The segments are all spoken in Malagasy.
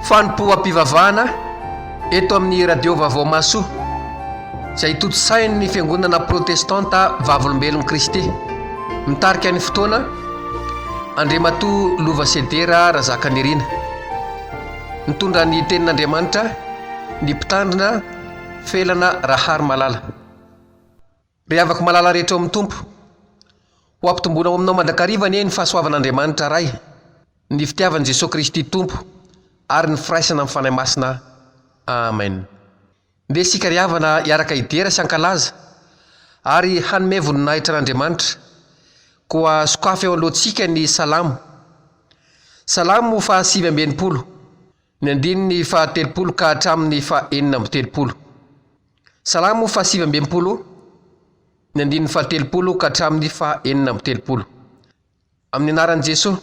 fanompo ampivavahana eto amin'ny radio vaovao maso izay totosainy ny fiangonana protestanta vavolombelon'i Kristy mitarika ny fotoana Andriamatoa Lova Sedera Razakanyriana mitondra ny tenin'Andriamanitra ny mpitandrina felana Rahary Malala. Ry avaka malala rehetra ao amin'ny tompo, ho ampitomboana ao aminao mandrakariva ny fahasoavan'Andriamanitra ray, ny fitiavan'i Jesosy Kristy tompo ary ny firaisana amin'ny fanahy masina. Amen. Ndeha isika ry havana hiaraka idera sy ankalaza ary hanome voninahitra an'Andriamanitra, koa sokafy eo alohantsika ny salamo. Salamo fa 580, ny andininy fa 30 ka hatramin'ny fa 430. Salamo fa 580, ny andininy fa 30 ka hatramin'ny fa 430. Amin'ny anaran'i Jesosy,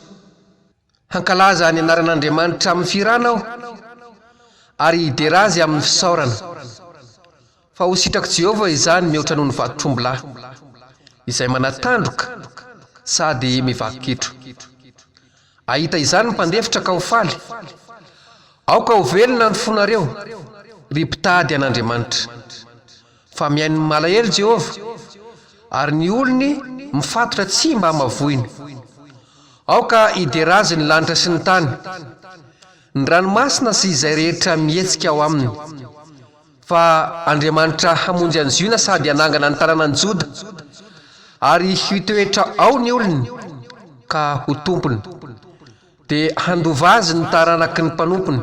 hankalaza ny anaran'Andriamanitra amin'ny firana aho ary hidera azy amin'ny fisaorana. Fa ho sitrako Jehovah izany mihoatra noho ny vatotrombilahy, izay manatandroka sady mivakitro. Ahita izany mpandefitra ka ho faly, aoka ho velona ny fonareo ry mpitady an'Andriamanitra. Fa miaino malahelo Jehovah, ary ny olony mifatotra tsy mba mavoiny. Aoka hidera azy ny lanitra sy ny tany, ny ranomasina sy izay rehetra mihetsika ao aminy. Fa Andriamanitra hamonjy an'i Ziona sady hanangana ny tanànan'i Joda, ary hitoetra ao ny olony ka ho tompony, dia handova azy ny taranaky ny mpanompony,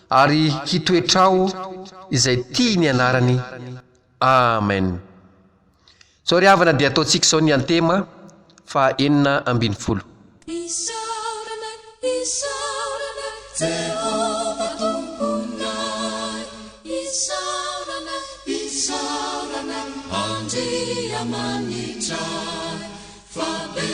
ary hitoetra ao izay tia ny anarany. Amen. Zao ry havana dia ataontsika izao ny antema fa 420. Isaorana, isaorana, Jehova tomponay. Isaorana, isaorana, Andriamanitray. Fa be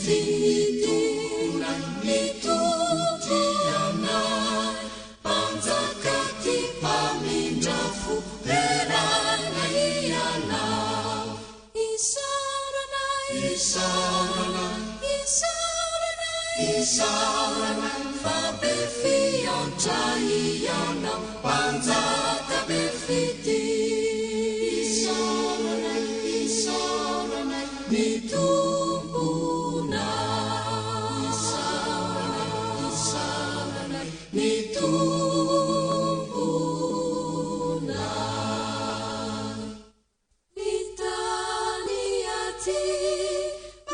fitinitona ny tondrianay. Panjaka ty pamindrafo verana ianao. Isaorana, isaorana, isaorana, fa be fiantra ianao, panjaka be fity. Isaorana, isaorana, ny tomponay. Isaorana, isaorana, ny tomponay. Itany aty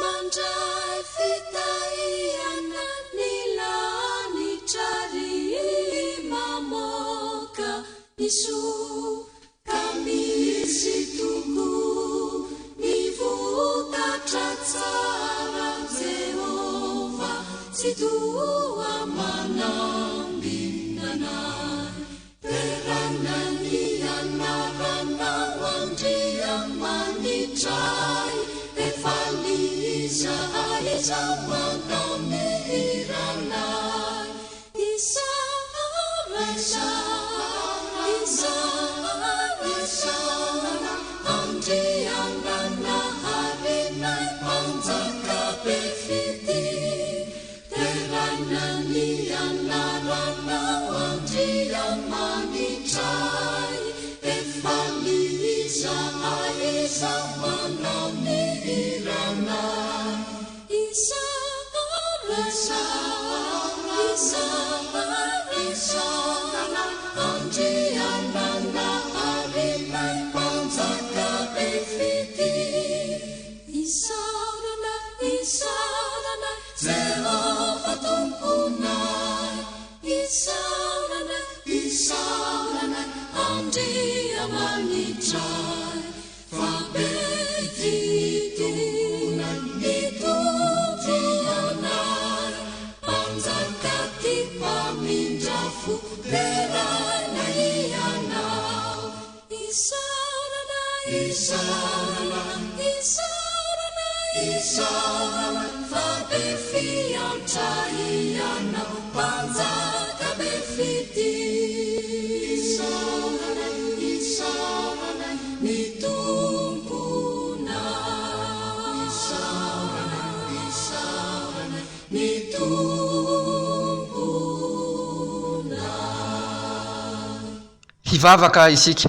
mandray fitahiana ny lanitra ry mamoaka ny soa, ka misy toko ny vokatra tsara Jehova, sy toa manambinanay. Terana ny anaranao Andriamanitray, efa liza izao manao ny hiranay. Isaorana, isaorana, Andrianana harenay, panjaka be fity. Terana ny anaranao Andriamanitray, efa liza izao manao ny hiranay. Isaorana, isaorana, Andrianana harenay, panjaka be fity. Isaorana, isaorana, Jehova tomponay. Isaorana, isaorana, Andriamanitray. Fa be fitinitona ny tondrianay, panjaka ty pamindrafo verana ianao. Isaorana, isaorana, isaorana, isaorana, fa be fiantra ianao, panjaka be fity. Isaorana, isaorana, ny tomponay. Isaorana, isaorana, ny tomponay. hivavaka isika.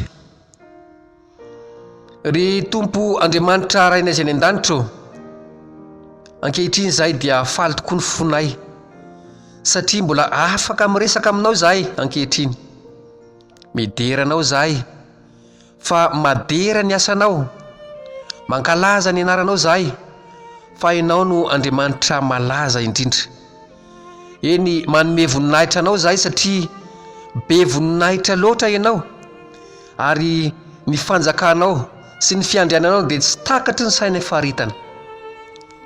Ry Tompo Andriamanitra rainay izay ny an-danitra, ankehitriny zahay dia faly tokoa ny fonay satria mbola afaka miresaka aminao zahay ankehitriny. Mideranao zahay fa madera ny asanao, mankalaza ny anaranao zahay fa ianao no Andriamanitra malaza indrindra. Eny manome voninahitra anao zahay satria be voninahitra loatra ianao, ary ny fanjakanao sy ny fiandriananao dia tsy takatry ny saina faharitana.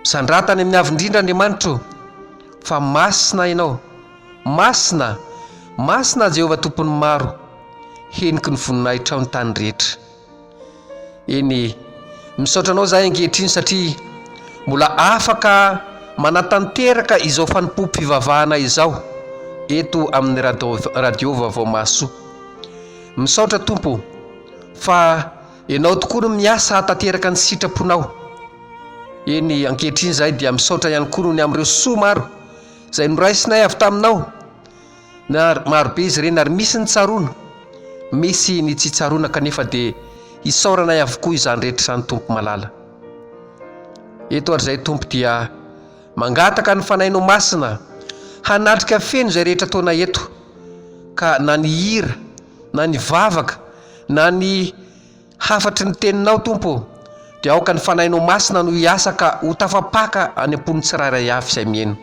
Misandratany amin'ny avindrindra Andriamanitra, fa masina ianao, masina, masina Jehovah tompony maro, heniky ny voninahitra ao ny tany rehetra. Eny misaotra anao zahay ankehitriny satria mbola afaka manatanteraka izao fanimpom-pivavahana izao eto amin'ny radio Vaovao Mahasoa. Misaotra Tompo fa ianao tokoa no miasa hatateraka ny sitraponao. Eny ankehitriny zahay dia misaotra ihany koa noho ny amin'ireo soa maro izay noraisinay avy taminao, na marobe izy ireny, ary misy ny tsaroana, misy ny tsy tsaroana, kanefa dia hisaoranay avokoa izany rehetra izany Tompo malala. Eto ary izay Tompo dia mangataka ny fanahinao masina hanatrika feno izay rehetra taona eto, ka na ny hira, na ny vavaka, na ny hafatry ny teninao Tompo, dia aoka ny fanahinao masina no hiasa ka ho tafapaka any am-pony tsirairay avy izay mihaino.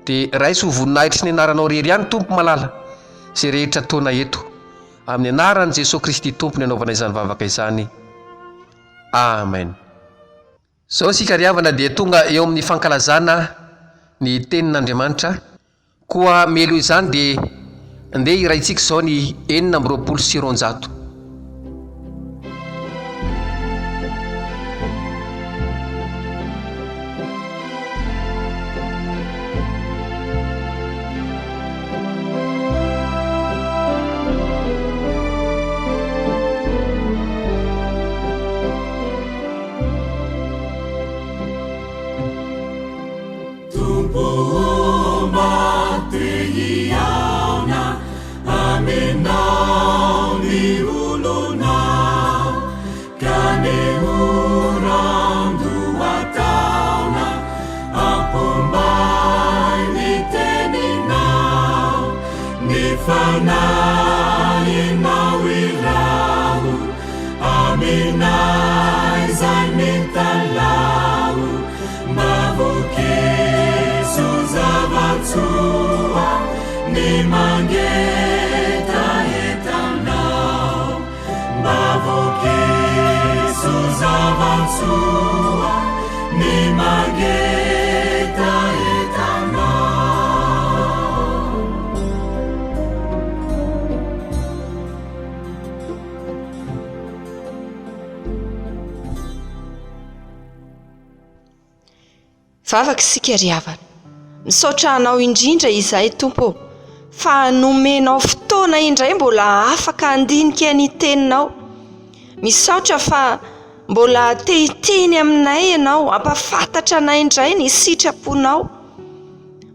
Dia raisy ho voninahitry ny anaranao rery ihany Tompo malala izay rehetra taona eto, amin'ny anaran'i Jesosy Kristy Tompony anaovana izany vavaka izany. Amen. Zao sika ry havana dia tonga eo amin'ny fankalazana ny tenin'Andriamanitra. Koa melo izany dia andeha iraintsika izao ny 420 sy 900. Vavaka sika ry havana, misaotra anao indrindra izahay Tompo, fa nomenao fotoana indray mbola afaka handinika ny teninao. Misaotra fa mbola tehiteny aminay ianao, ampafantatra anay indray ny sitraponao.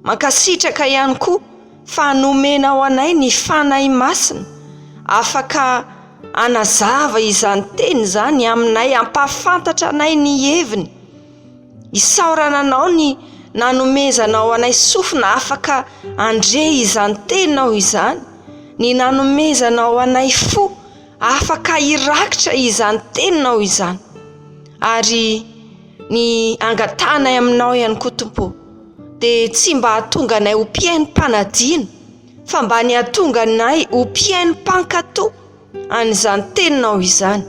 Mankasitraka ihany koa fa nomenao anay ny fanahy masina, afaka anazava izany teny izany aminay, ampafantatra anay ny heviny. Isaorana anao ny nanomezanao anay sofina afaka andre izany teninao izany, ny nanomezanao anay fo afaka hirakitra izany teninao izany, ary ny angatanay aminao ihany koa Tompo dia tsy mba hatonga anay ho mpiaino-panadino, fa mba ny hatonga anay ho mpiaino-pankato an'izany teninao izany,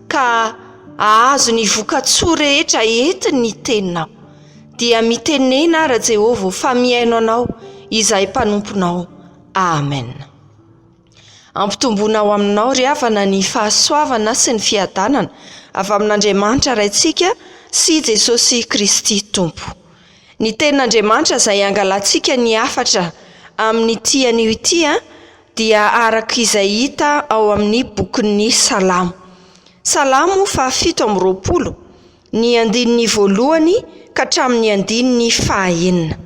ka ahazo ny voka-tsoa rehetra entiny ny teninao. Dia mitenena ara Jehovah fa miaino anao izay mpanomponao. Amen. Ampitomboanao aminao ry havana ny fahasoavana sy ny fiadanana avy amin'Andriamanitra raintsika sy Jesosy Kristy Tompo. Ny tenin'Andriamanitra izay angalantsika ny afatra amin'ity anio ity dia araka izay hita ao amin'ny bokin'ny Salamo. Salamo 7:20, ny andininy voalohany ka hatramin'ny andininy fahaenina.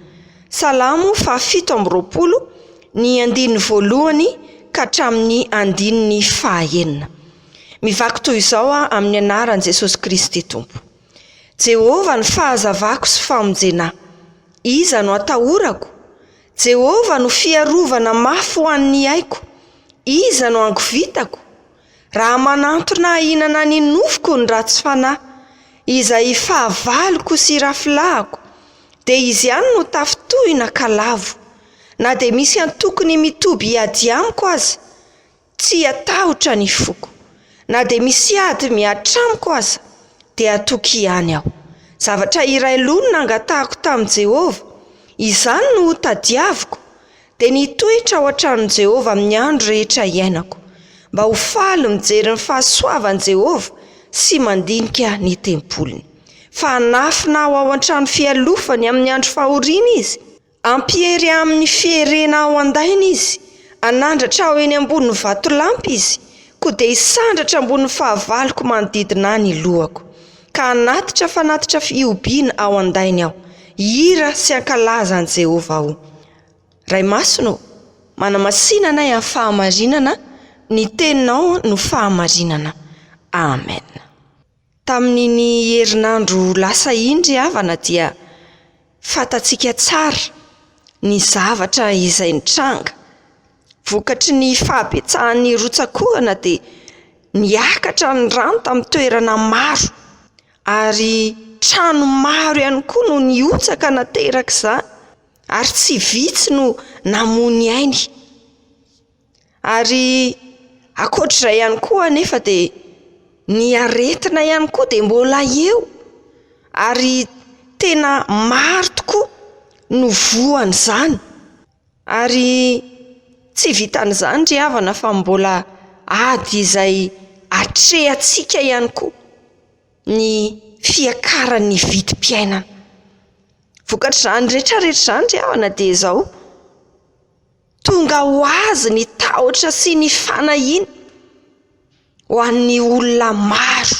Salamo 7:20, ny andininy voalohany ka hatramin'ny andininy fahaenina. Mivaky toy izao amin'ny anaran'i Jesosy Kristy Tompo. Jehova no fahazavako sy famonjena, iza no atahorako? Jehova no fiarovana mafy ho an'ny aiko, iza no angovitako? Raha manantona inana ny nofoko ny ratsy fanahy, izay fahavaloko sy rafilahako, dia izy ihany no tafitohina ka lavo. Na dia misy antokony mitoby hiady amiko aza, tsy atahotra ny foko. Na dia misy ady miatramiko aza, dia atoky ihany aho. Zavatra iray lonina angatahako tamin'i Jehova, izany no tadiaviko, dia nitoetra ao an-tranon'i Jehova amin'ny andro rehetra iainako, mba ho faly mijery ny fahasoavan'i Jehova sy mandinika ny tempolony. Fa hanafina ao an-trano fialofany amin'ny andro fahoriana izy, ampihery amin'ny fierena ao andainy izy, anandratra ao eny ambony vatolampy izy, koa dia hisandratra ambony fahavaloko manodidina ny lohako, ka hanatitra fanatitra fiobiana ao andainy aho, hira sy ankalazan'i Jehova aho. Ray masino, manamasina anay amin'ny fahamarinana, ny teninao no fahamarinana. Amen. Tamin'ny herinandro lasa indry havana dia fatatsika tsara ny zavatra izay nitranga. Vokatry ny fahabetsahan'ny rotsakoana dia niakatra ny rano tamin'ny toerana maro, ary trano maro ihany koa no niotsaka nateraka izany, ary tsy vitsy no namony ainy. Ary ankoatr'izay ihany koa anefa dia ny aretina ihany koa dia mbola eo, ary tena maro tokoa no voan'izany. Ary tsy vitan'izany ry havana fa mbola ady izay atrehantsika ihany koa ny fiakaran'ny vidim-piainana. Vokatr'izany rehetrarehetra izany ry havana dia izao, tonga ho azy ny tahotra sy ny fanahiana ho an'ny olona maro.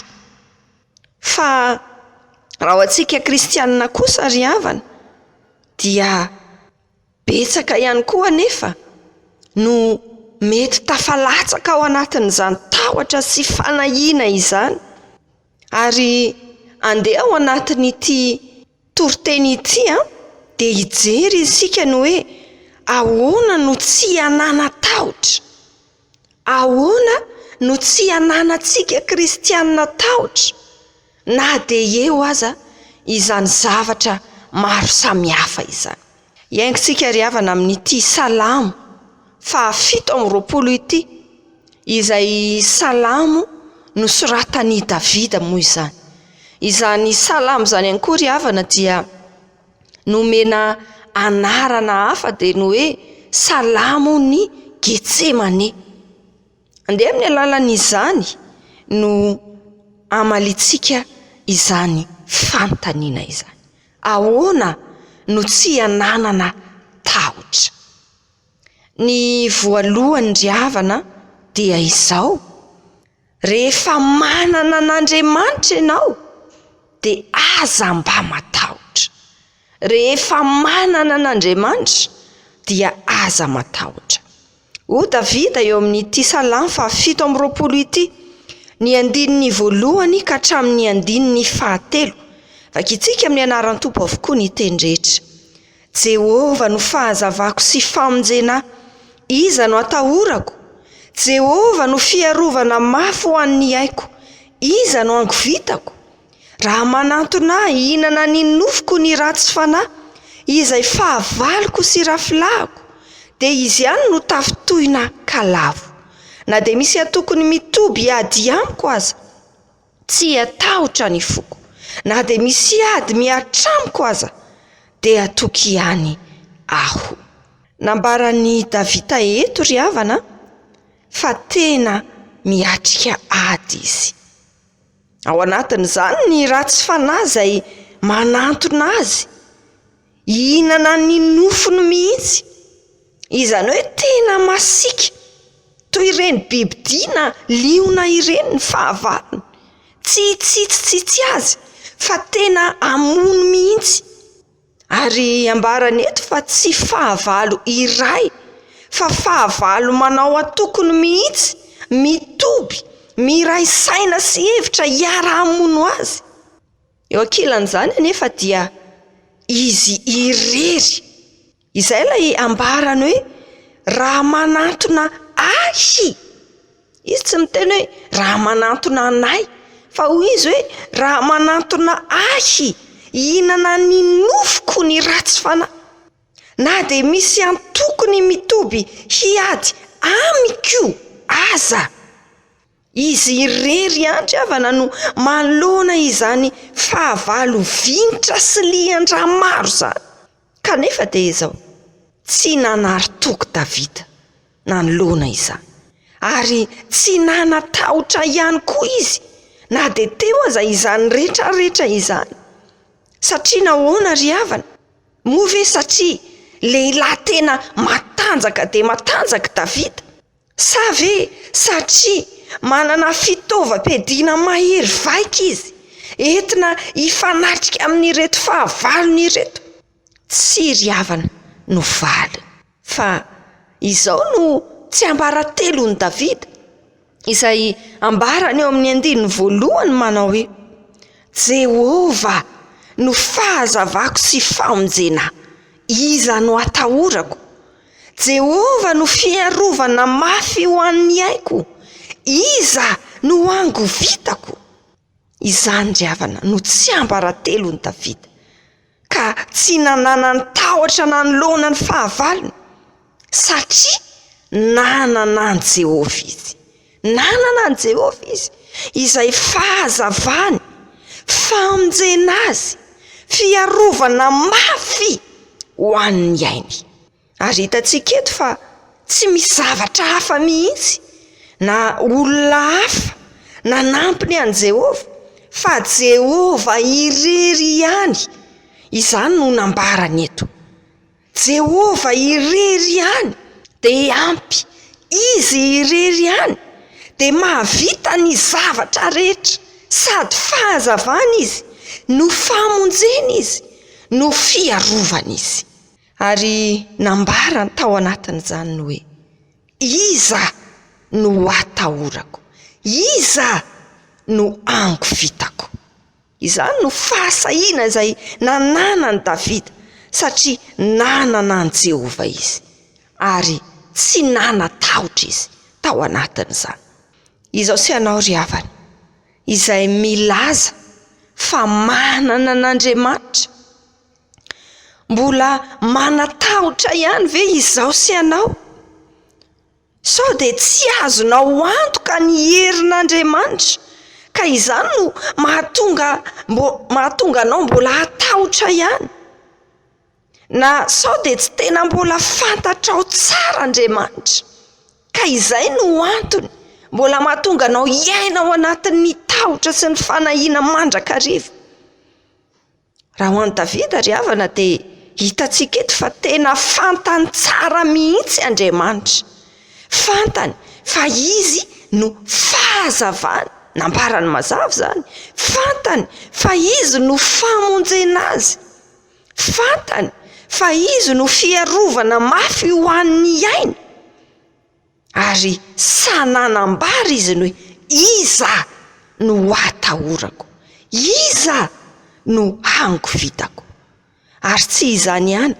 Fa raha ho antsika kristianina kosa ry havana dia betsaka ihany koa anefa no mety tafalatsaka ao anatin'izany tahotra sy fanahiana izany, ary andeha ao anatin'ity toriteny ity dia hijery isika ny hoe ahoana no tsy hanana tahotra, ahoana no tsy hananantsika kristianina tahotra, na dia eo aza izany zavatra maro samihafa izany. Iaingontsika ry havana amin'ity salamo 7:20 ity, izay salamo nosoratan'i Davida moa izany. Izany salamo izany ihany koa ry havana dia nomena anarana hafa dia no hoe salamo ny Getsemane. Andeha amin'ny alalan'izany no amalitsika izany fanontaniana izany. Ahoana no tsy hananana tahotra? Ny voalohany ry havana dia izao: rehefa manana an'Andriamanitra ianao dia aza mba matahotra. Rehefa manana an'Andriamanitra dia aza matahotra. O Davida eo amin'ity salamo 7:20 ity, ny andininy voalohany ka hatramin'ny andininy 3. Vakitsika amin'ny anaran'ny Tompo avokoa ny teny rehetra. Jehova no fahazavako sy famonjena, iza no atahorako? Jehova no fiarovana mafy ho an'ny aiko, iza no angovitako? Raha manantona inana ny nofoko ny ratsy fanahy, izay fahavaloko sy rafilahako, dia izy ihany no tafitohina ka lavo. Na dia misy antokony mitoby hiady amiko aza, tsy atahotra ny foko. Na dia misy ady miatramiko aza, dia atoky ihany aho. Nambaran'i Davida eto ry havana fa tena miatrika ady izy. Ao anatin'izany ny ratsy fanahy izay manantona azy, hihinana ny nofony mihitsy, izany hoe tena masika, toy ireny bibidiana liona ireny ny fahavalony, tsy hitsitsitsitsy azy fa tena amono mihitsy. Ary ambarana eto fa tsy fahavalo iray fa fahavalo manao atokony mihitsy mitoby miray saina sy hevitra hiara-hamono azy. Eo ankilan'izany anefa dia izy irery izay ilay ambarany hoe raha manantona ahy. Izy tsy miteny hoe raha manantona anay fa hoy izy hoe raha manantona ahy hihinana ny nofoko ny ratsy fanahy. Na de misy antokony mitoby hiady amiko aza. Izy irery andry avana no manoloana izany fahavalo vinitra sy liandra maro zany. Kanefa dia izao tsy nanary-toko Davida nanoloana izany, ary tsy nanatahotra ihany koa izy na dia teo aza izany rehetrarehetra izany. Satria nahoana ry havana? Moa ve satria lehilahy tena matanjaka dia matanjaka Davida? Sa ve satria manana fitaovam-piadiana mahery vaika izy entina hifanatrika amin'ireto fahavalony ireto? Tsy ry havana no valiny, fa izao no tsy ambara telony Davida izay ambarany eo amin'ny 1:1 manao hoe Jehova no fahazavako sy famonjena, iza no atahorako. Jehova no fiarovana mafy ho an'ny aiko, iza no ango vitako. Izany ry havana no tsy ambaratelony Davida, ka tsy nanana ny tahotra nanoloana ny fahavalony, satria nanana ny Jehova izy. Nanana ny Jehova izy izay fahazavany, famonjena azy, fiarovana mafy ho an'ny ainy. Ary hitantsika eto fa tsy misy zavatra hafa mihitsy na olona hafa nanampiny an' Jehova fa Jehova irery ihany. Izany no nambarany eto. Jehova irery ihany dia ampy, izy irery ihany dia mahavita ny zavatra rehetra, sady fahazavana izy, no famonjena izy, no fiarovana izy. Ary nambarany tao anatin'izany no hoe iza no atahorako, iza no ango vitako. Izany no fahasahiana izay nananany Davida, satria nanana an' Jehova izy ary tsy nanatahotra izy tao anatin'izany. Izao sy anao ry havana izay milaza fa manana an'Andriamanitra, mbola manatahotra ihany ve izao sy anao? Sao dia tsy azonao antoka ny herin'Andriamanitra, ka izany no mahatonga anao mbola hatahotra ihany? Na sao dia tsy tena mbola fantatrao tsara Andriamanitra, ka izay no antony mbola mahatonga anao iaina ao anatin'ny tahotra sy ny fanahiana mandrakariva? Raha ho an'i Davida ry havana dia hitantsika eto fa tena fantany tsara mihitsy Andriamanitra, fantany fa izy no fahazavany, nambarany mazava zany, fantany fa izy no famonjena azy, fantany fa izy no fiarovana mafy ho an'ny ainy, ary sananambary izy no hoe iza no atahorako, iza no ango vitako. Ary tsy izany ihany,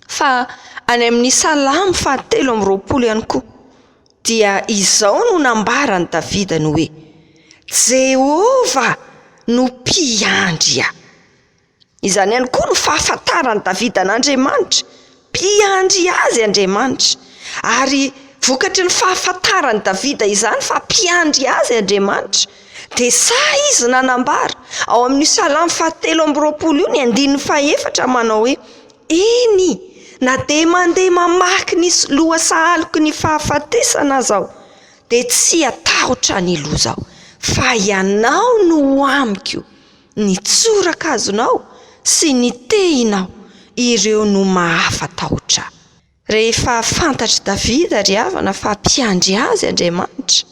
fa any amin'ny Salamo 7:20 ihany koa dia izao no nambarany Davida no hoe Jehova no mpiandry ahy. Izany ihany koa no fahafantarany Davida an'Andriamanitra, mpiandry azy Andriamanitra. Ary vokatry ny fahafantarany Davida izany fa mpiandry azy Andriamanitra, dia sa izy nanambara ao amin'ny Salamo 7:20 ny 1:4 manao hoe eny na dia mandeha mamaky ny loha sahaliko ny fahafatesana zao dia tsy atahotra ny loza aho, fa ianao no amiko, ny tsoraka azonao sy ny tehinao, ireo no mahafatahotra. Rehefa fantatra Davida ry havana fa mpiandry azy Andriamanitra,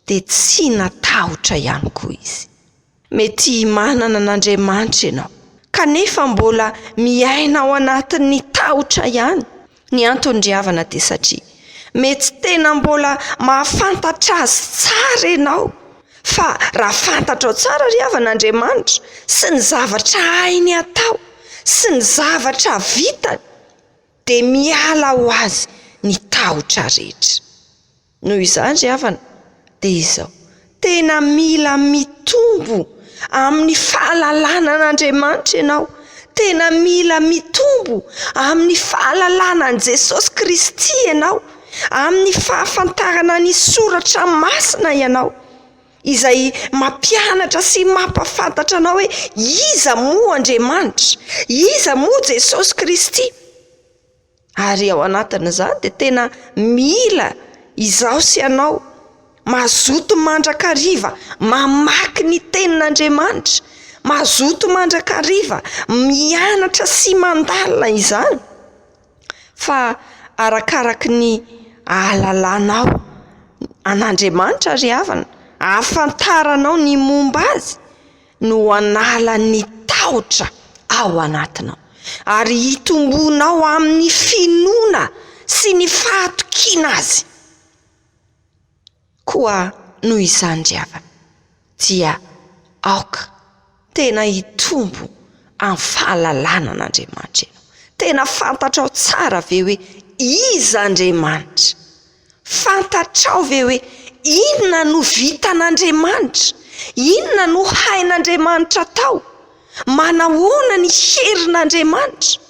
dia tsy natahotra ihany koa izy. Mety manana an'Andriamanitra ianao kanefa mbola miaina ao anatin'ny tahotra ihany, Ny antony havana dia satria mety tena mbola mahafantatra azy tsara ianao, fa raha fantatrao tsara ry havan'Andriamanitra sy ny zavatra hainy atao sy ny zavatra vitany dia miala ho azy ny tahotra rehetra. Noho izany ry havana dia izao, tena mila mitombo amin'ny fahalalana an'Andriamanitra ianao, tena mila mitombo amin'ny fahalalana an' Jesosy Kristy ianao, amin'ny fahafantarana ny soratra masina ianao, izay mampianatra sy mampafantatra anao hoe iza moa Andriamanitra, iza moa Jesosy Kristy. Ary ao anatin'izany dia tena mila izao sy anao mazoto mandrakariva mamaky ny tenin'Andriamanitra, mazoto mandrakariva mianatra sy mandalina izany, fa arakaraky ny ahalalanao an'Andriamanitra ry havana, ahafantaranao ny momba azy no anala ny tahotra ao anatinao ary hitombonao amin'ny finoana sy ny fahatokiana azy. Koa noho izany ry havana dia aoka tena hitombo amin'ny fahalalana an'Andriamanitra ianao, tena fantatrao tsara ve hoe iza Andriamanitra, fantatrao ve hoe inona no vitan'Andriamanitra, inona no hain'Andriamanitra tao, manahoana ny herin'Andriamanitra.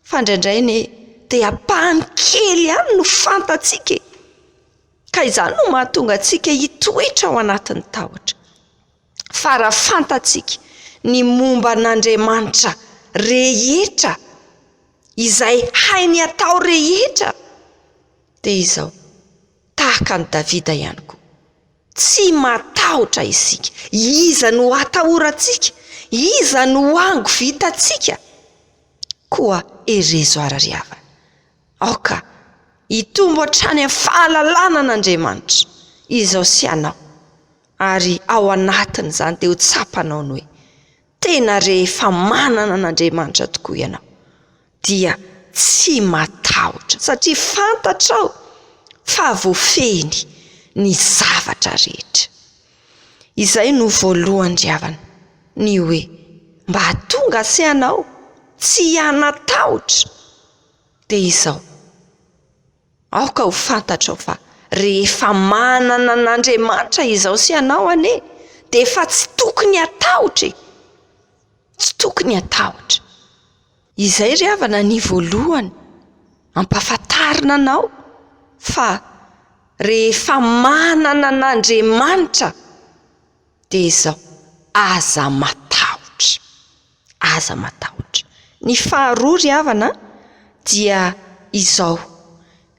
Fa indraindray dia ampahany kely ihany no fantatsika, ka izany no mahatonga antsika hitoetra ao anatin'ny tahotra. Fa raha fantatsika ny momba an'Andriamanitra rehetra izay hainy atao rehetra dia izao, tahaka ny Davida ihany koa, tsy matahotra isika. Iza no atahorantsika, iza no ango vitantsika, koa erezo ara ry havana, aoka hitombo hatrany amin'ny fahalalana an'Andriamanitra izao sy anao, ary ao anatin'izany dia ho tsapanao ny hoe tena rehefa manana an'Andriamanitra tokoa ianao dia tsy matahotra, satria fantatrao fa voafehiny ny zavatra rehetra. Izay no voalohany ry havana, ny hoe mba hatonga sy anao tsy hanatahotra dia izao, aoka ho fantatrao fa rehefa manana an'Andriamanitra izao sy anao anie dia efa tsy tokony hatahotra, tsy tokony hatahotra. Izay ry havana ny voalohany ampahafantarina anao fa rehefa manana an'Andriamanitra dia izao, aza matahotra, aza matahotra. Ny faharoa ry havana dia izao,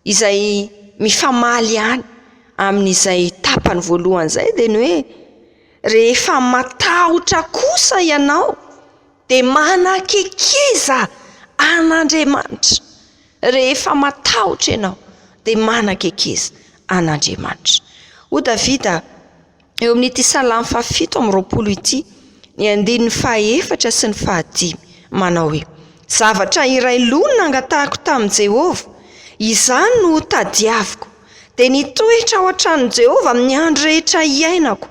izay mifamaly ihany amin'izay tapany voalohany izay, dia ny hoe rehefa matahotra kosa ianao dia manakekeza an'Andriamanitra. Rehefa matahotra ianao dia manakekeza an'Andriamanitra. O Davida eo amin'ity Salamy 7:20 ity, ny 4 sy ny 5 manao hoe: zavatra iray lonina angatahako tamin'i Jehovah, izany no tadiaviko, dia nitoetra ao an-tranon'i Jehovah amin'ny andro rehetra iainako,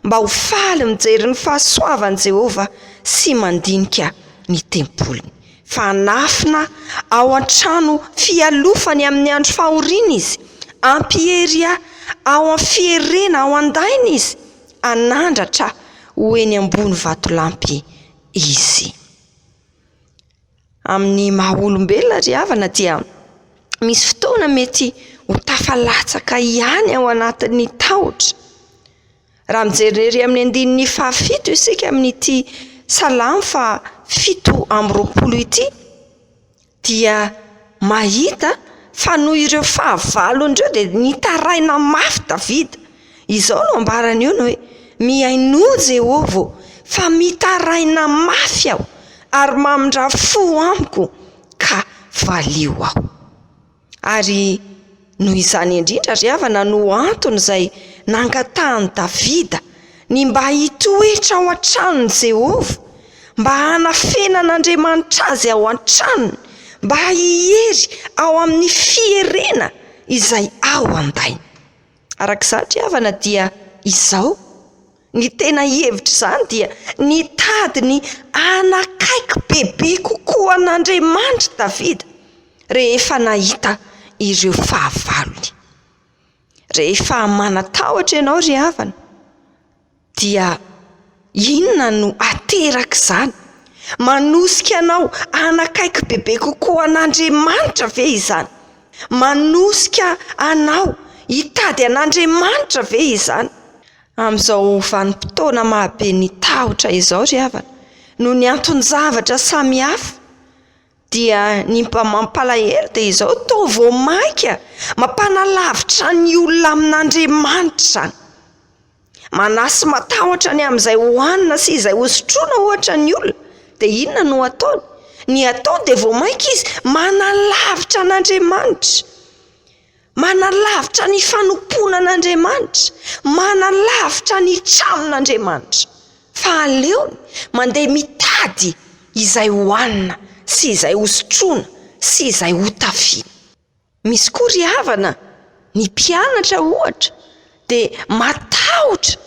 mba ho faly mijery ny fahasoavan'i Jehovah sy mandinika ny tempolony. Fa nafina ao an-trano fialofany amin'ny andro fahoriana izy, ampihery ao amin'ny fierena ao an-dainy izy, anandratra ho eny ambony vatolampy izy. Amin'ny maha-olombelona ry havana dia misy fotoana mety ho tafalatsaka ihany ao anatin'ny tahotra. Raha mijery amin'ny 7 isika amin'ity Salamy 7:20 ity dia mahita fa noho ireo fahavalondreo dia nitaraina mafy Davida. Izao no ambarany eo no hoe: mihaino Jehovah fa mitaraina mafy aho ary mamindra-fo amiko ka valio aho. Ary noho izany indrindra ry havana no antony izay nangatahany Davida ny mba hitoetra ao an-tranon'i Jehovah, mba hanafena an'Andriamanitra azy ao an-tranony, mba hihery ao amin'ny fierena izay ao andainy. Arak'izany havana dia izao ny tena hevitra izany dia ny tady ny anakaiky bebe kokoa an'Andriamanitra Davida rehefa nahita ireo fahavalony. Rehefa manatahotra ianao ry havana dia inona no ateraka izany? Manosika anao anakaiky bebe kokoa an'Andriamanitra ve izany? Manosika anao hitady an'Andriamanitra ve izany? Amin'izao vanim-potoana mahabe ny tahotra izao ry havana, no ny anton-javatra samihafa dia ny mba mampalahelo dia izao toa vao maika mampanalavitra ny olona amin'Andriamanitra izany. Manasy matahotra ny amin'izay hohanina sy izay hosotroana ohatra ny olona dia inona no ataony? Ny ataony dia vao maika izy manalavitra an'Andriamanitra, manalavitra ny fanompoana an'Andriamanitra, manalavitra ny tranon'Andriamanitra. Fa aleony mandeha mitady izay hohanina sy izay hosotroana sy izay hotafiana. Misy koa ry havana ny mpianatra ohatra dia matahotra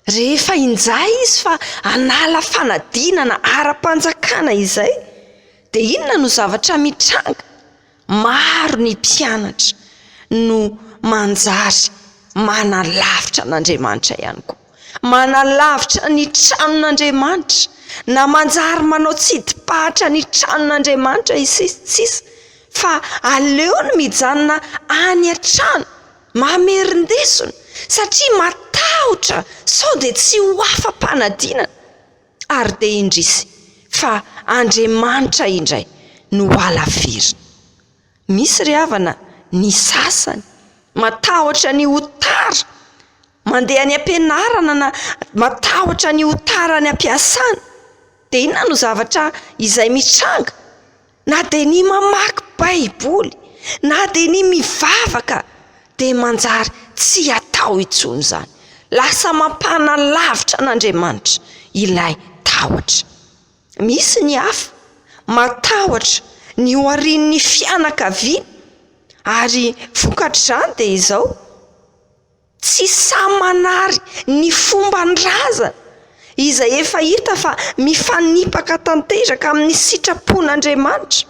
rehefa injay izy fa hanala fanadinana ara-panjakana izay. Dia inona no zavatra mitranga? Maro ny mpianatra no manjary manalavitra an'Andriamanitra ihany koa, manalavitra ny tranon'Andriamanitra, na manjary manao tsidipahatra ny tranon'Andriamanitra isisa, fa aleony mijanona any an-trano mamerindesona satria matahotra sao dia tsy ho afa-panadinana. Ary dia indrisy fa Andriamanitra indray no halavirina. Misy ry havana ny sasany matahotra ny hotara mandeha ny ampianarana na matahotra ny hotara ny ampiasana. Dia inona no zavatra izay mitranga? Na dia ny mamaky Baiboly, na dia ny mivavaka, dia manjary tsy atao intsony izany. Lasa mampanalavitra an'Andriamanitra ilay tahotra. Misy ny hafa matahotra ny hoarin'ny fianakaviana, ary vokatr'izany dia izao tsy samanary ny fomban-drazana izay efa hita fa mifanipaka tanteraka amin'ny sitrapon'Andriamanitra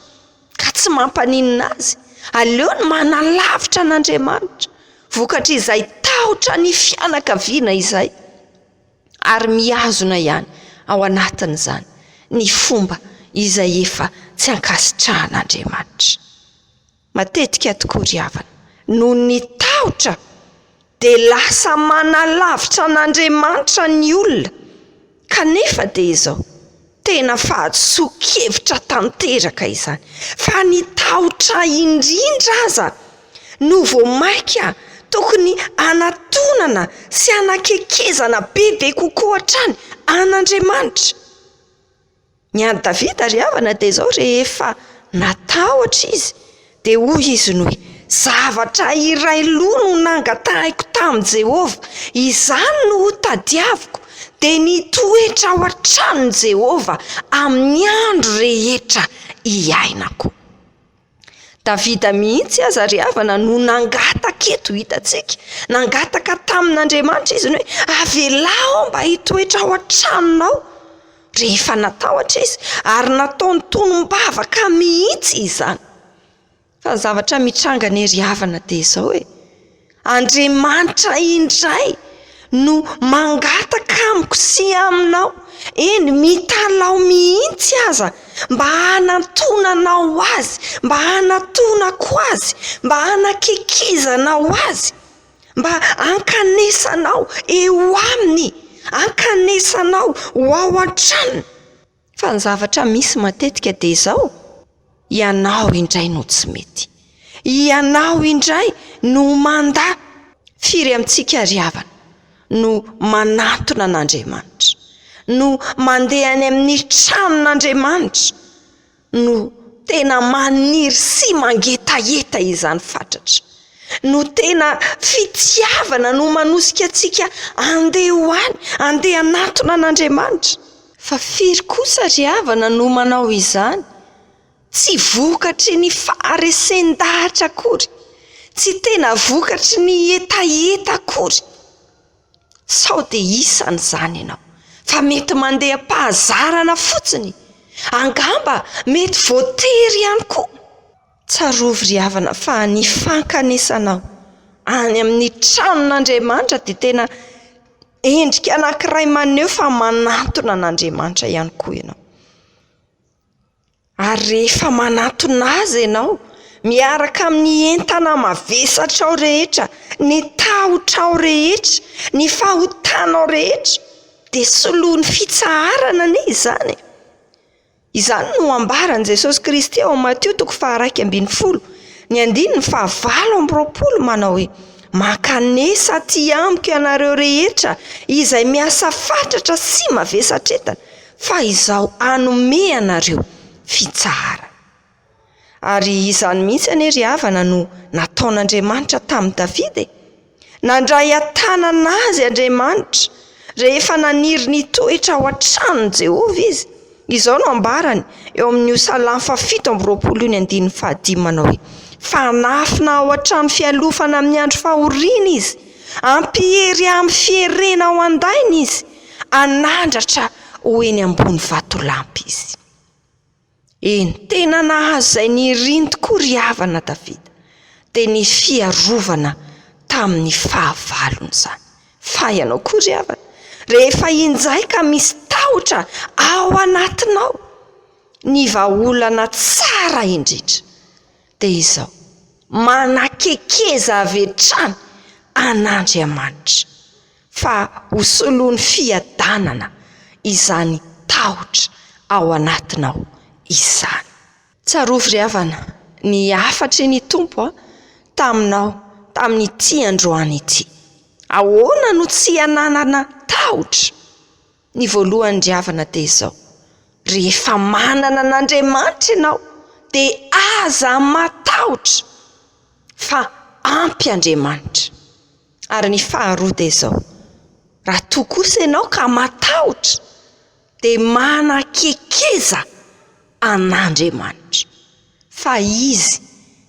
ka tsy mampaninina azy. Aleony manalavitra an'Andriamanitra vokatra izay tahotra ny fianakaviana izay, ary miazona ihany ao anatin'izany ny fomba izay efa tsy ankasitrahan'Andriamanitra. Matetika tokoa ry havana, noho ny tahotra dia lasa manalavitra an'Andriamanitra ny olona, kanefa dia izao tena fahatsoa-kevitra tanteraka izany fa ny tahotra indrindra aza no vao maika tokony anatonana sy anakekezana bebe kokoa hatrany an'Andriamanitra. Ny an'i Davida ry havana dia izao rehefa natahotra izy dia hoy izy noe, zavatra iray loha no nangatahiko tamin'i Jehova, izany no hotadiaviko, dia ny toetra ao an-tranon'i Jehova amin'ny andro rehetra iainako. Davida mihitsy aza ry havana no nangataka eto hitantsika, nangataka tamin'Andriamanitra izy hoe avelao mba hitoetra ao an-tranonao rehefa natahotra izy, ary nataony tonom-bavaka mihitsy izany. Fa zavatra mitranga ny ry havana dia izao hoe Andriamanitra indray no mangataka amiko sy aminao, eny mitalao mihitsy aza mba hanatonanao azy, mba hanatonako azy, mba hanakekezanao azy, mba ankanesanao eo aminy, ankanesanao ho ao an-tranony. Fa ny zavatra misy matetika dia izao, ianao indray no tsy mety, ianao indray no manda. Firy amintsika ry havana no manatona an'Andriamanitra, no mandeha any amin'ny tranon'Andriamanitra, no tena maniry sy mangetaheta izany fatratra, no tena fitiavana no manosika antsika andeha ho any, andeha anatona an'Andriamanitra. Fa firy kosa ry havana no manao izany tsy vokatry ny faharesen-dahatra akory, tsy tena vokatry ny etaeta akory. Sao dia isan'izany ianao, fa mety mandeha pahazarana fotsiny, angamba mety voatery ihany koa. Tsarovy ry havana fa ny fankanesanao any amin'ny tranon'Andriamanitra dia tena endrika anankiray maneho fa manantona an'Andriamanitra ihany koa ianao. Ary rehefa manantona azy ianao, miaraka amin'ny entana mavesatra ao rehetra, ny tahotra ao rehetra, ny fahotanao rehetra, dia soloa ny fitsaharana anie izany. Izany no ambaran'i Jesosy Kristy ao Mateo 6:20, ny 9:20 manao hoe: mankanesa aty amiko ianareo rehetra izay miasa fatratra sy mavesatra entana, fa izaho hanome anareo fitsahara. Ary izany mihitsy anie ry havana no nataon'Andriamanitra tamin'i Davida. Nandray atanana azy Andriamanitra rehefa naniry ny toetra ao an-tranon'i Jehovah izy. Izao no ambarany eo amin'ny Salamo 7:20 manao hoe: fanafina ao an-trano fialofana amin'ny andro fahoriana izy, ampihery amin'ny fierena ao andainy izy, anandratra ho eny ambony vatolampy izy. Eny, tena nahazo izay niriny tokoa ry havana Davida, dia ny fiarovana tamin'ny fahavalony izany. Fa ianao koa ry havana, rehefa injay ka misy tahotra ao anatinao, ny vahaolana tsara indrindra dia izao: manakekeza avy hatrany an'Andriamanitra, fa hosoloany fiadanana izany tahotra ao anatinao izany. Tsarovy ry havana, ny afatry ny tompo taminao tamin'ity androany ity. Ahoana no tsy hananana tahotra? Ny voalohany ry havana dia izao: rehefa manana an'Andriamanitra ianao dia aza matahotra, fa ampy Andriamanitra. Ary ny faharoa dia izao: raha toa kosa ianao ka matahotra, dia manakekeza an'Andriamanitra, fa izy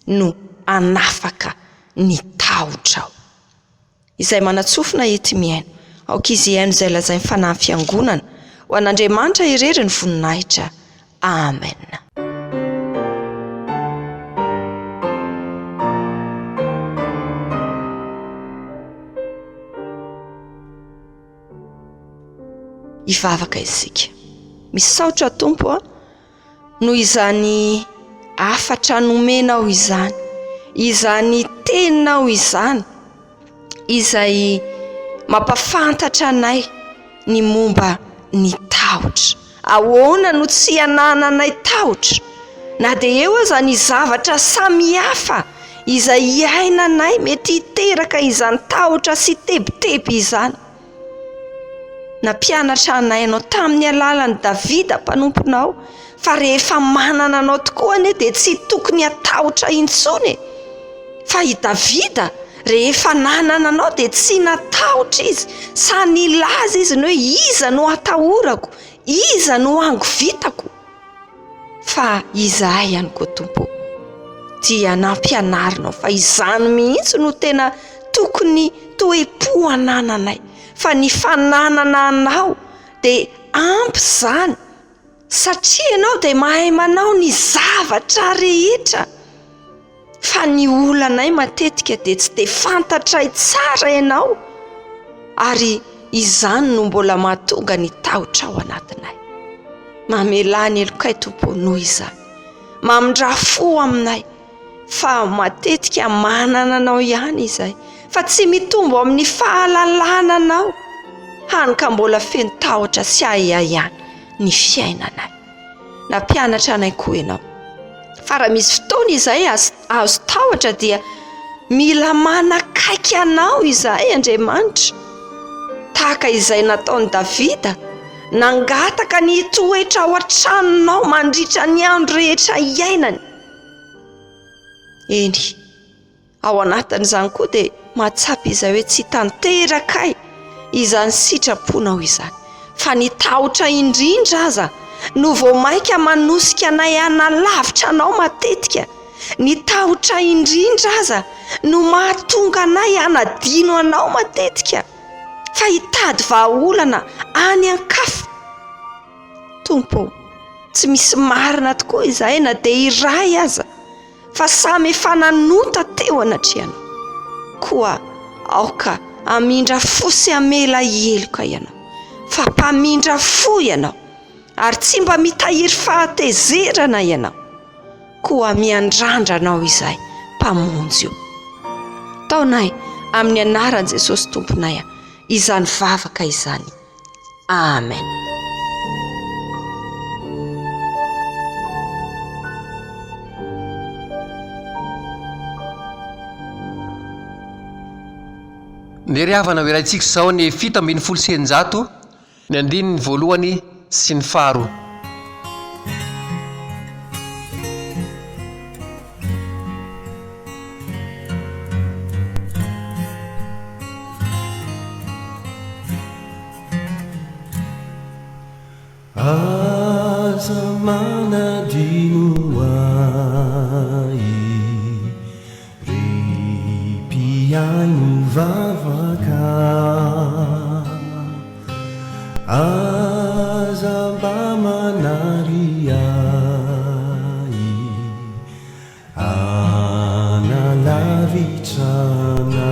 no anafaka ny tahotra ao. Izay manatsofina ety miaino aokizy iaino izay lazay fanahy fiangonana ho an'Andriamanitra irery ny voninahitra. Amen. Ivavaka isika, misaotra Tompo no izany afatra nomenao izany, izany teninao izany, izay mampafantatra anay ny momba ny tahotra. Ahoana no tsy hanananay tahotra? Na dia eo aza ny zavatra samihafa izay iainanay mety hiteraka izany tahotra sy tebiteby izany. Nampianatra anay anao tamin'ny alalan'i Davida mpanomponao, fa rehefa manana anao tokoa anie dia tsy tokony hatahotra intsony. Fa i Davida rehefa nanana anao dia tsy natahotra izy, sa nilaza izy hoe iza no atahorako, iza no ango vitako. Fa izahay ihany koa Tompo dia nampianarinao fa izany mihitsy no tena tokony toe-po hanananay, fa ny fananana anao dia ampy izany, satria ianao dia mahay manao ny zavatra rehetra. Fa ny olanay matetika dia tsy dia fantatray tsara ianao, ary izany no mbola mahatonga ny tahotra ao anatinay. Mamelany elokay Tompo noho izany, mamindra-fo aminay, fa matetika manana anao ihany izay, fa tsy mitombo amin'ny fahalalana anao, hany ka mbola feno tahotra sy ahihany ny fiainanay. Nampianatra anay koa ianao, fa raha misy fotoana izay azo tahotra dia mila manakaiky anao izahay Andriamanitra, tahaka izay nataon'i Davida, nangataka ny toetra ao an-tranonao mandritra ny andro rehetra iainany. Eny, ao anatin'izany koa dia mahatsapy izay hoe tsy tanterakay izany sitraponao izany, fa ny tahotra indrindra aza no voamaika manosika anay analavitra anao matetika, ny tahotra indrindra aza no mahatonga anay anadino anao matetika, fa hitady vahaolana any an-kafa. Tompo, tsy misy marina tokoa izahay na dia iray aza, fa samy efa nanota teo anatrehana. Koa aoka amindra fo sy amela heloka ianao, fa mpamindra fo ianao, ary tsy mba mitahiry fahatezerana ianao. Koa miandrandrana izahay mpamonjy io. Taonay amin'ny anaran'i Jesosy Tomponay izany vavaka izany. Amen. Ny riavana ho irantsika izao ny 7:100, ny 9 voalohany sy ny faharoa. Aza manadino ahy ry mpiaino vavaka, aza mba manary ahy analavitrana,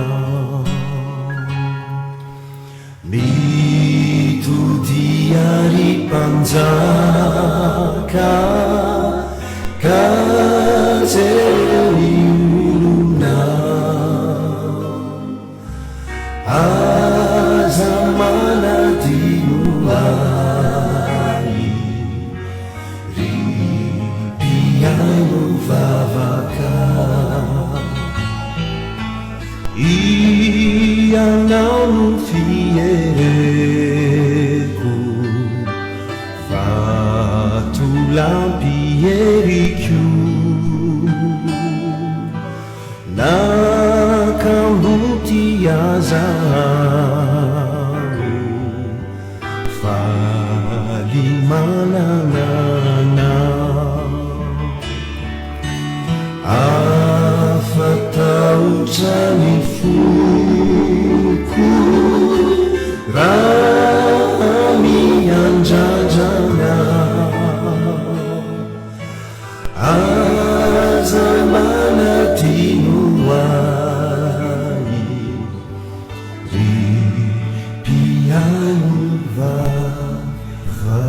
mitodiary mpanjaka ka jereo ny olona, aza manadino ahy ry mpiaino vavaka, ianao no fiereko vatolampieriko, nakamboty azaharo falimananana, afatahotra ny foko raha miandradrana, aza manadino ahy ry mpiaino vavaka.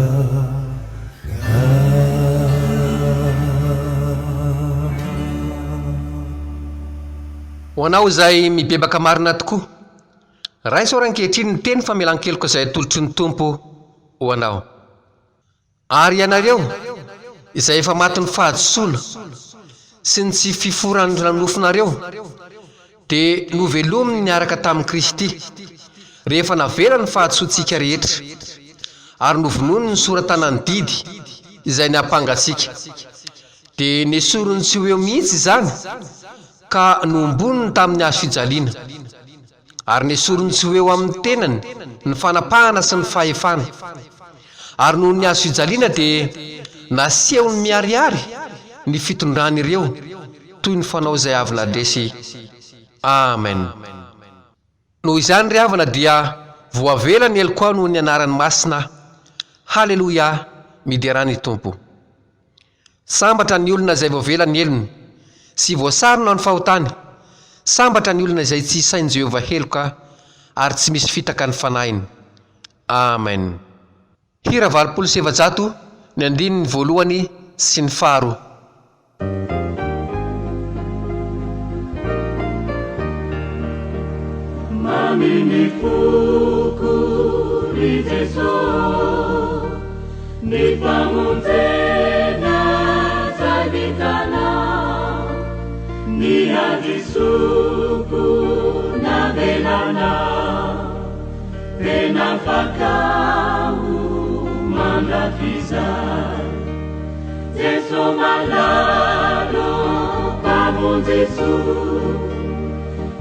Ho anao izay mibebaka marina tokoa, raisao rankehitriny ny teny famelan-keloko izay atolotry ny Tompo ho anao. Ary ianareo izay efa maty ny fahadisoana sy ny tsy fiforany nofinareo, dia novelominy niaraka tamin'i Kristy rehefa navela ny fahadisoantsika rehetra, ary novonoiny ny soratanany didy izay niampangatsika, dia nesorony tsy ho eo mihitsy izany ka nomboniny tamin'ny hazo fijaliana, ary nesorony tsy ho eo amin'ny tenany ny fanapahana sy ny fahefana, ary noho ny hazo fijaliana dia nasehony miariary ny fitondrany ireo toy ny fanao izay avy nadresy. Amen. Noho izany ry havana dia voavela ny eloko noho ny anarany masina. Halleluja, miderany Tompo. Sambatra ny olona izay voavela ny elony sy voasarona ny fahotany, sambatra ny olona izay tsy sain'i Jehovah heloka ary tsy misy fitaka ny fanahiny. Amen. Hira 800, ny 9 voalohany sy ny faharoa. Mamini foko ry Jesosy, ny famonjena zay vitana, ny hadisoko navelana, tena fakao mandafizay, Jesosy malalo pamonjeso,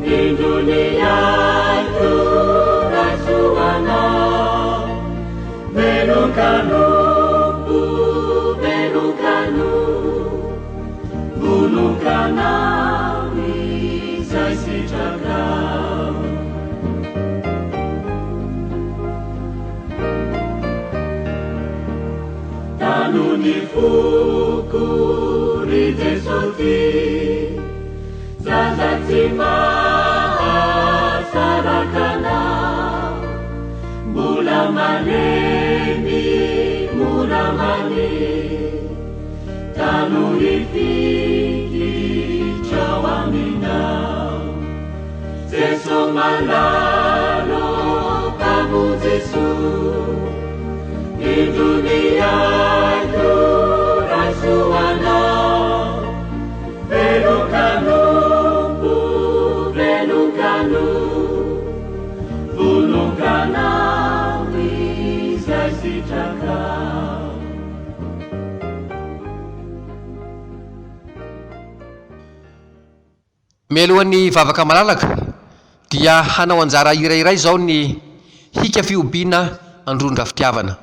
in duniaku rasuana, menukanuku manao izay sitragao tanony foko ry Jesosy zaza tsy mahasarakanao mbola malemy mora mane tanony fikitrao aminao Jesu malalo kamo Jesu iduniaku rasuanao velukanu velukanu vulunganao izay sitragao mialohan'ny vavaka malalaka dia hanao anjara irairay zao ny hika fiobiana androndra fitiavana.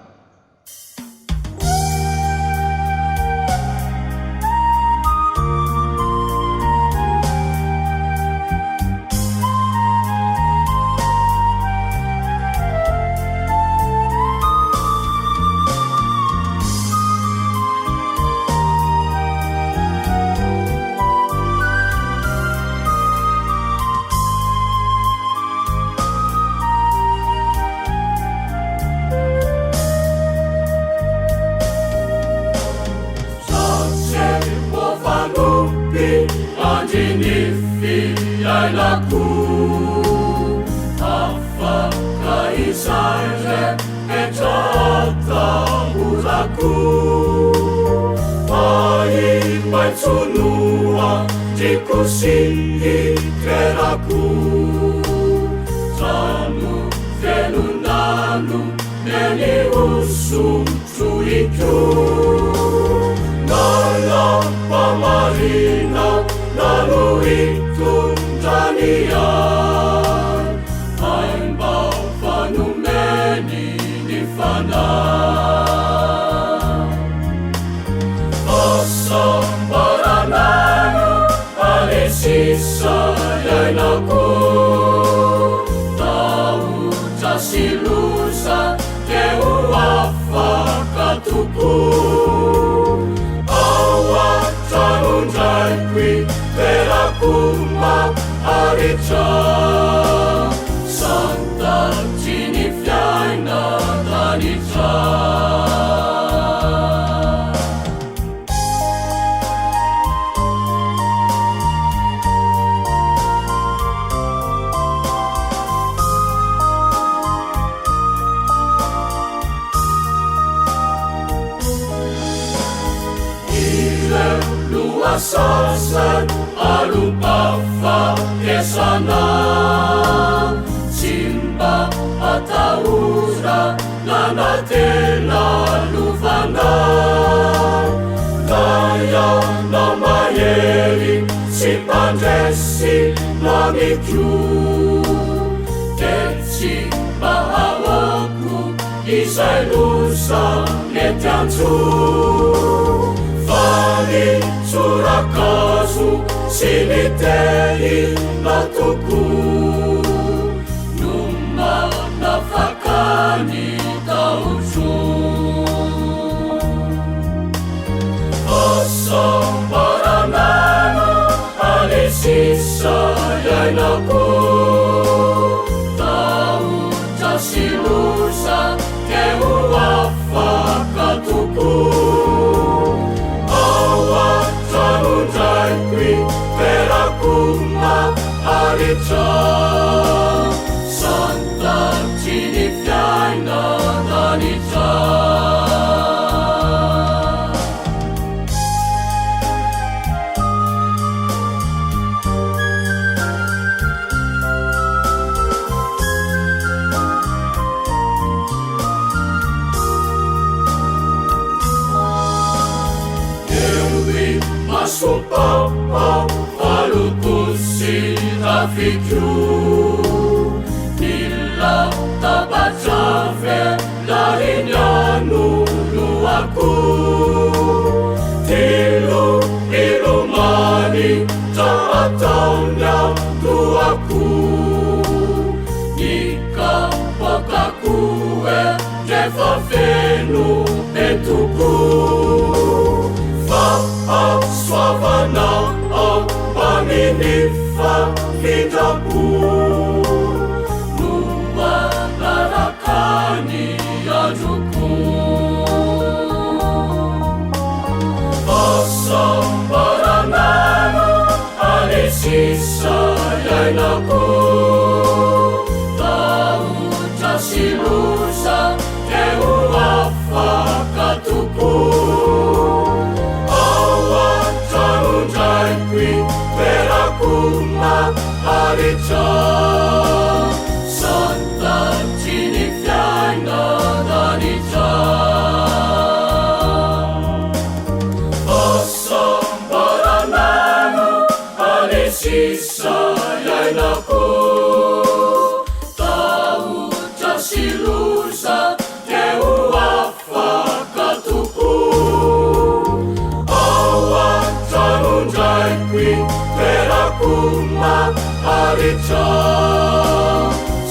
Sasan alupafa kesana simba ataura nanatela luvana naya namayeri sipandresi namikyu tetsi bahawaku isailusa netiantu fali surakasu silitei natuku numa nafakani tausu asambaranano alisisa yainaku tau jasilusa keuafakatuku Perakuma arica Santa Cinifiaina Danica Dewi masupapa Alutusi tafikiu Nila tabacave Larinyanu luaku Tilu ilumani amniandoako nikapakako rehefa feno etoko fa asoavanao maniny fafidrako no manarakany androko asambaranano alesisa iainako taotra silosa teo afaka toko ao antranondraiky toerako maharitra santatry ny fiainananitra asambaranano alesisa iainako taotra silosa teo afaka toko ao antranondraiky toerako maharitra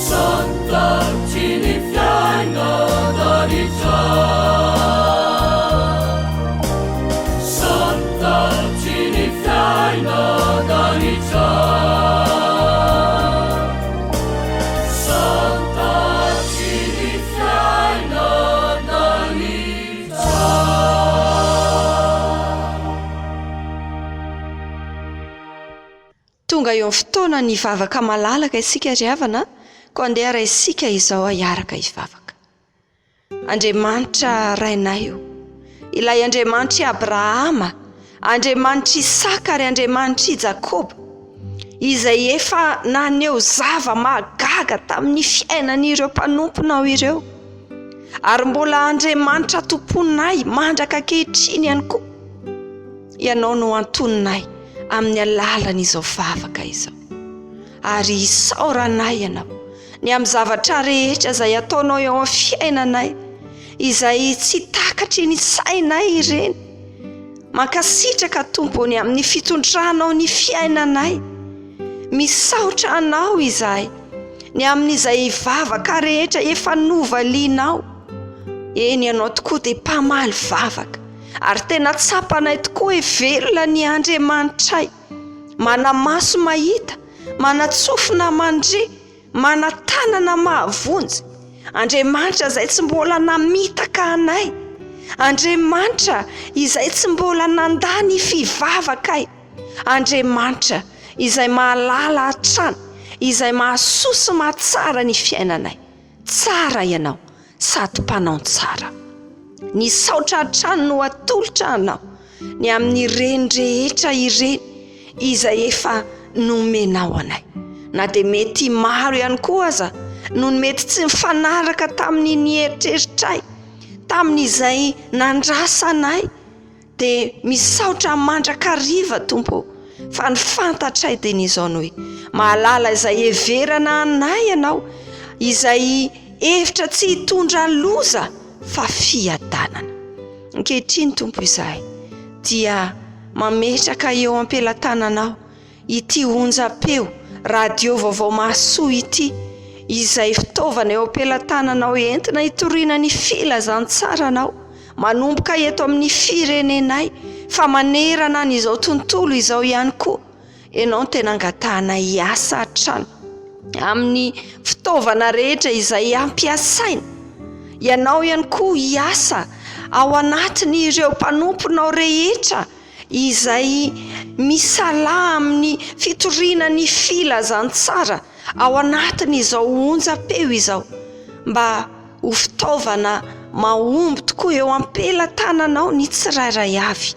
santatry ny fiainananitra santatry ny fiainananitra santatry ny fiainananitra tonga eo amin'ny fotoana ny vavaka malalaka isika ry havana ko andeha raha isika izao hiaraka hivavaka. Andriamanitra rainay io, ilay Andriamanitra Abrahama, Andriamanitra Isaka ary Andriamanitra Jakoba, izay efa naneho zava mahagaga tamin'ny fiainan'ireo mpanomponao ireo, ary mbola Andriamanitra tomponay mandraka ankehitriny ihany koa. Ianao no antononay amin'ny alalan'izao vavaka izao, ary isaoranay ianao ny amin'ny zavatra rehetra izay ataonao eo amin'ny fiainanay, izay tsy takatry ny sainay ireny. Mankasitraka tompony amin'ny fitondranao ny fiainanay, misaotra anao izahay ny amin'izay vavaka rehetra efa novalianao. Eny ianao tokoa dia mpamaly vavaka, ary tena tsapanay tokoa velona ny Andriamanitray, mana maso mahita, mana tsofina mandre, mana tanana mahavonjy. Andriamanitra izay tsy mbola namitaka anay, Andriamanitra izay tsy mbola nandany fivavakay, Andriamanitra izay mahalala hatrany, izay mahasosy mahatsara ny fiainanay. Tsara ianao sady mpanao tsara, ny saotra hatrany no atolotra anao ny amin'ny reny rehetra ireny izay efa nomenao anay. Na dia mety maro ihany koa aza no mety tsy mifanaraka tamin'ny nieritreritray, tamin'izay nandrasa anay, dia misaotra mandrakariva tompo, fa ny fantatray dia n'izao ny hoe mahalala izay heverana anay ianao, izay hevitra tsy hitondra loza fa fiadanana. Ankehitriny tompo izahay dia mametraka eo am-pelatananao ity onjam-peo radio vaovao mahasoa ity, izay fitaovana eo am-pelatananao entina hitoriana ny filazantsaranao manomboka eto amin'ny firenenay, fa manerana n'izao tontolo izao ihany koa. Ianao tena angatahana hiasa hatrany amin'ny fitaovana rehetra izay ampiasaina. Ianao ihany koa hiasa ao anatiny ireo mpanomponao rehetra izay misala amin'ny fitoriana ny filazantsara ao anatiny izao onjam-peo izao, mba ho fitaovana mahomby tokoa eo am-pelatananao ny tsirairay avy,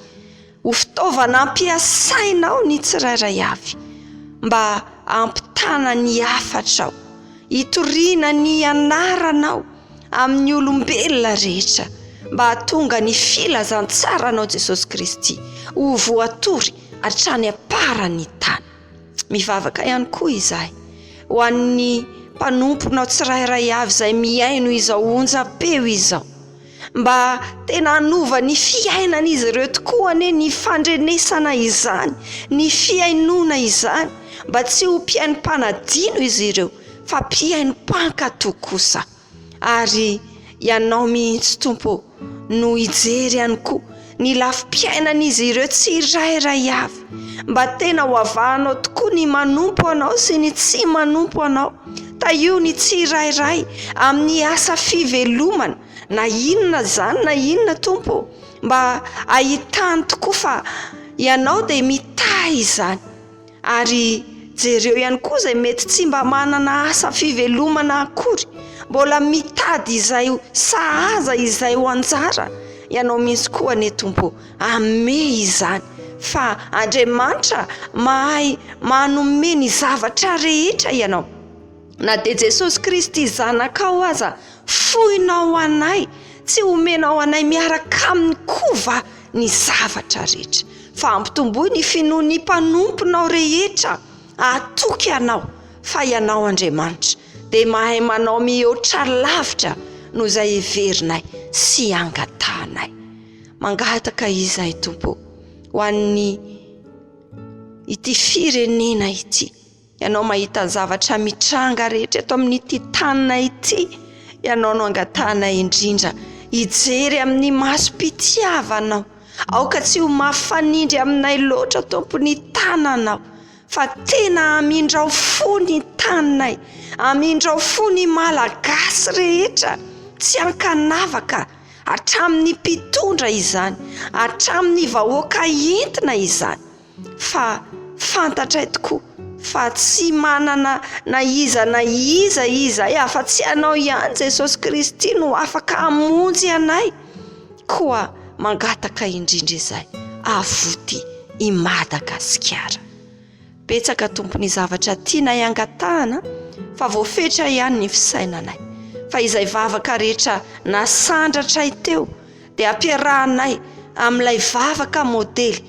ho fitaovana ampiasainao ny tsirairay avy, mba ampitana ny afatrao, hitoriana ny anaranao amin'ny olombelona rehetra, mba hatonga ny filazantsaranao Jesosy Kristy ho voatory hatrany aparany tany. Mivavaka ihany koa izahay ho an'ny mpanomponao tsirairay avy izay miaino izao onjam-peo izao, mba tena hanova ny fiainan'izy ireo tokoa ane ny fandrenesana izany, ny fiainona izany, mba tsy ho mpiaim-panadino izy ireo fa mpiaim-pankatoa kosa. Ary ianao mihitsy Tompo no hijery ihany koa ny lafim-piainan'izy ireo tsirairay avy, mba tena ho avahanao tokoa ny manompo anao sy ny tsy manompo anao. Io ny tsirairay amin'ny asa fivelomana, na inona zany na inona Tompo, mba ahitany tokoa fa ianao dia mitahy izany. Ary jereo ihany koa izay mety tsy mba manana asa fivelomana akory, mbola mitady izay sahaza izay ho anjara, ianao mihitsy koa ane Tompo ame izany, fa Andriamanitra mahay manome ny zavatra rehetra ianao. Na dia Jesosy Kristy zanakao aza fohinao anay, tsy omenao anay miaraka aminy kova ny zavatra rehetra, fa ampitomboy ny finoany mpanomponao rehetra atoky anao. Fa ianao Andriamanitra dia mahay manao mihoatra lavitra no izay heverinay sy angatanay. Mangataka izay Tompo ho an'ny ity firenena ity, ianao mahita zavatra mitranga rehetra eto amin'ity tanina ity, ianao no angatanay indrindra hijery amin'ny masom-pitiavanao. Aoka tsy ho mafanindry aminay loatra Tompo ny tananao, fa tena amindrao fo ny taninay, amindrao fo ny malagasy rehetra, tsy ankanavaka, hatramin'ny mpitondra izany, hatramin'ny vahoaka entina izany. Fa fantatray tokoa fa tsy manana na iza izahay afa-tsy anao ihany Jesosy Kristy no afaka hamonjy anay. Koa mangataka indrindra izay avoty i Madagasikara. Betsaka Tompo ny zavatra tianay angatahana, fa voafetra ihany ny fisainanay. Fa izay vavaka rehetra nasandratray teo dia ampiarahanay amin'ilay vavaka modely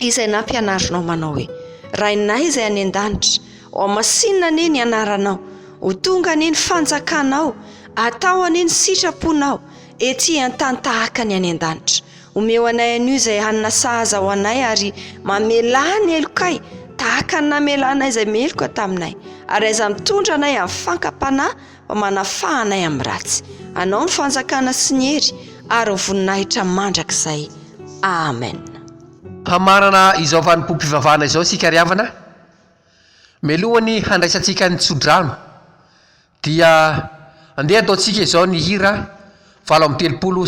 izay nampianarinao manao hoe: rainay izay any an-danitra, ao amasinina ane ny anaranao, ho tonga ane ny fanjakanao, atao ane ny sitraponao, ety an-tany tahaka ny any an-danitra. Omeo anay anio izay hanina sahaza ho anay, ary mamela ny elokay tahaka ny namelanay izay meloka taminay, ary aiza mitondra anay amin'ny fankapanahy mba manafahanay amin'ny ratsy. Anao ny fanjakana sy ny hery ary voninahitra mandrakizay. Amen. Hamarana izao vanim-pompivavahana izao sika riavana, melohany handraisantsika ny tsodrano dia andeha ataontsika izao ny hira 7:telopolo.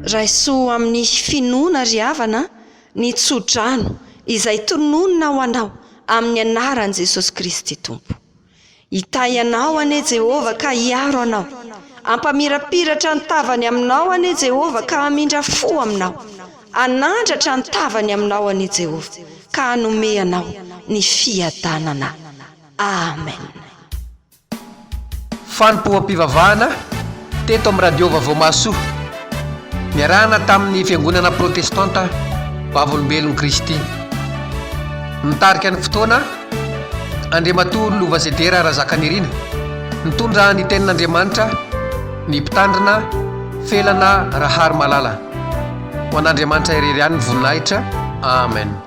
Raisoa amin'ny finoana ry havana ny tsodrano izay tononona ho anao amin'ny anaran'i Jesosy Kristy Tompo. Hitahy anao ane Jehova ka hiaro anao, ampamirapiratra ny tavany aminao ane Jehova ka hamindra fo aminao, anandratra ny tavany aminao ane Jehova ka hanome anao ny fiadanana. Amen. Fanompoam-pivavahana teto amin'ny radio Vaovao Mahasoa, miarahana tamin'ny fiangonana protestanta Vavolombelon'i Kristy. Nitarika ny fotoana Andriamatoa Lovazedera Razakanirinina, nitondra ny tenin'Andriamanitra, ny mpitandrina Felana Rahary Malala. Ho an'Andriamanitra irery ihany ny voninahitra. Amen.